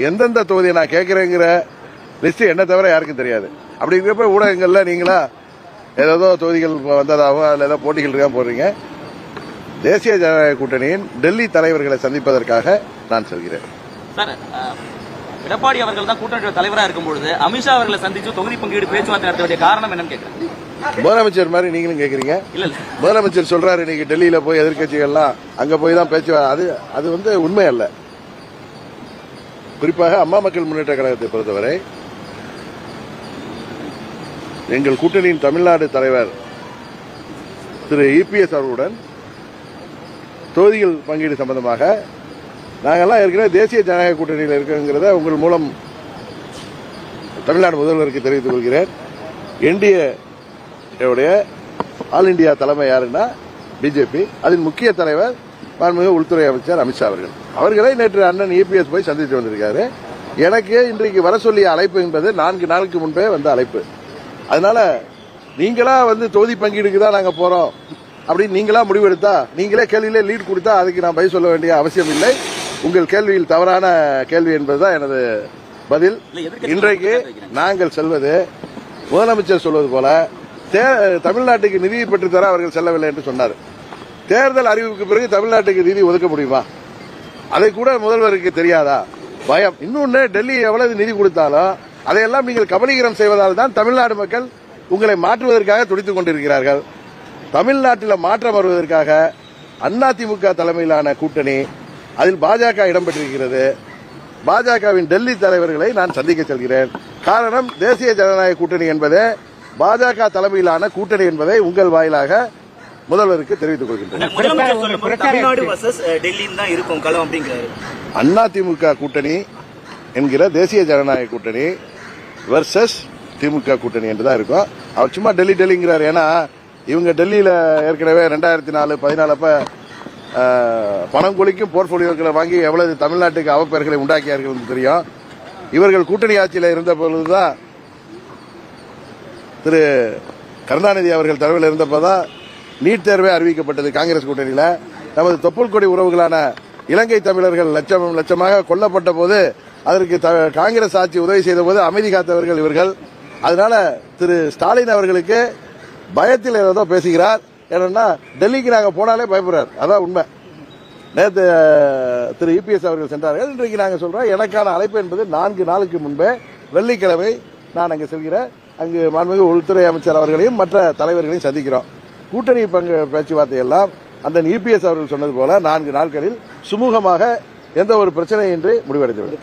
எந்தெந்த தொகுதியை நான் கேட்கிறேங்கிற லிஸ்ட் என்ன தவிர யாருக்கும் தெரியாது. அப்படி இருக்கிறப்ப ஊடகங்கள்ல நீங்களா ஏதோ தொகுதிகள் வந்ததாகவும் அதுல ஏதோ போட்டிகள் இருக்கா போடுறீங்க. தேசிய ஜனநாயக கூட்டணியின் டெல்லி தலைவர்களை சந்திப்பதற்காக நான் செல்கிறேன். எடப்பாடி அவர்கள் தான் கூட்டணி தலைவராக இருக்கும்பொழுது அமித்ஷா அவர்களை சந்திச்சு தொகுதி பங்கீடு பேச்சுவார்த்தை நடத்த வேண்டிய காரணம் என்னன்னு கேட்கிறேன். முதலமைச்சர் மாதிரி நீங்களும் கேட்கறீங்க. முதலமைச்சர் சொல்றாரு இன்னைக்கு டெல்லியில போய் எதிர்கட்சிகள்லாம் அங்க போய் தான் பேச்சு. அது உண்மை அல்ல. குறிப்பாக அம்மா மக்கள் முன்னேற்ற கழகத்தை பொறுத்தவரை எங்கள் கூட்டணியின் தமிழ்நாடு தலைவர் திரு இபிஎஸ் அவர்களுடன் தொகுதிகள் பங்கீடு சம்பந்தமாக நாங்கெல்லாம் ஏற்கனவே தேசிய ஜனநாயக கூட்டணியில் இருக்கிறத உங்கள் மூலம் தமிழ்நாடு முதல்வருக்கு தெரிவித்துக் கொள்கிறேன். என்டிஏ ஆல் இண்டியா தலைமை யாருன்னா பிஜேபி. அதன் முக்கிய தலைவர் மாண்புமிகு உள்துறை அமைச்சர் அமித்ஷா அவர்களை நேற்று அண்ணன் இபிஎஸ் போய் சந்தித்து வந்திருக்காரு. எனக்கு இன்றைக்கு வர சொல்லிய அழைப்பு என்பது 4 நாளுக்கு முன்பே வந்த அழைப்பு. அதனால நீங்களா தொகுதி பங்கீடுக்கு தான் நாங்க போறோம் அப்படின்னு நீங்களா முடிவெடுத்தா, நீங்களே கேள்வியிலே லீட் கொடுத்தா அதுக்கு நான் பதில் சொல்ல வேண்டிய அவசியம் இல்லை. உங்கள் கேள்வியில் தவறான கேள்வி என்பதுதான் எனது பதில். இன்றைக்கு நாங்கள் செல்வது முதலமைச்சர் சொல்வது போல தமிழ்நாட்டுக்கு நிதி பெற்றுத்தர அவர்கள் செல்லவில்லை என்று சொன்னார். தேர்தல் அறிவிப்புக்கு பிறகு தமிழ்நாட்டுக்கு நிதி ஒதுக்க முடியுமா? அதை கூட முதல்வருக்கு தெரியாதா? பயம். இன்னொன்னு, டெல்லி எவ்வளவு நிதி கொடுத்தாலும் அதையெல்லாம் நீங்கள் கபலீகரம் செய்வதால் தான் தமிழ்நாடு மக்கள் உங்களை மாற்றுவதற்காக துடித்துக் கொண்டிருக்கிறார்கள். தமிழ்நாட்டில் மாற்றம் வருவதற்காக அதிமுக தலைமையிலான கூட்டணி, அதில் பாஜக இடம்பெற்றிருக்கிறது. பாஜகவின் டெல்லி தலைவர்களை நான் சந்திக்க செல்கிறேன். காரணம், தேசிய ஜனநாயக கூட்டணி என்பதே பாஜக தலைமையிலான கூட்டணி என்பதை உங்கள் வாயிலாக முதல்வருக்கு தெரிவித்துக் கொள்கின்றேன். அதிமுக கூட்டணி என்கிற தேசிய ஜனநாயக கூட்டணி வெர்சஸ் திமுக கூட்டணி என்றுதான் இருக்கும். அவர் சும்மா டெல்லிங்கிறார். ஏன்னா இவங்க டெல்லியில ஏற்கனவே 2014-14 அப்ப பணம் கொளிக்கும் போர்ட்போலியோக்களை வாங்கி எவ்வளவு தமிழ்நாட்டுக்கு அவப்பெயர்களை உண்டாக்கியார்கள் என்று தெரியும். இவர்கள் கூட்டணி ஆட்சியில் இருந்த பொழுதுதான் திரு கருணாநிதி அவர்கள் தலைமையில் இருந்தப்பதான் நீட் தேர்வே அறிவிக்கப்பட்டது. காங்கிரஸ் கூட்டணியில நமது தொப்புள் கொடி உறவுகளான இலங்கை தமிழர்கள் லட்சமாக கொல்லப்பட்ட போது அதற்கு காங்கிரஸ் ஆட்சி உதவி செய்த போது அமைதி காத்தவர்கள் இவர்கள். அதனால திரு ஸ்டாலின் அவர்களுக்கு பயத்தில் ஏதோ பேசுகிறார். ஏன்னா டெல்லிக்கு நாங்க போனாலே பயப்படுறார். அதான் உண்மை. நேற்று திரு இபிஎஸ் அவர்கள் சென்றார்கள். இன்றைக்கு நாங்க சொல்றோம், எனக்கான அழைப்பு என்பது 4 நாளுக்கு முன்பே வெள்ளிக்கிழமை நான் அங்கு செல்கிறேன். அங்கு மாண்புமிகு உள்துறை அமைச்சர் அவர்களையும் மற்ற தலைவர்களையும் சந்திக்கிறோம். கூட்டணி பேச்சுவார்த்தை எல்லாம் அந்த இபிஎஸ் அவர்கள் சொன்னது போல 4 நாட்களில் சுமூகமாக எந்த ஒரு பிரச்சனையின்றி முடிவடைந்துவிடும்.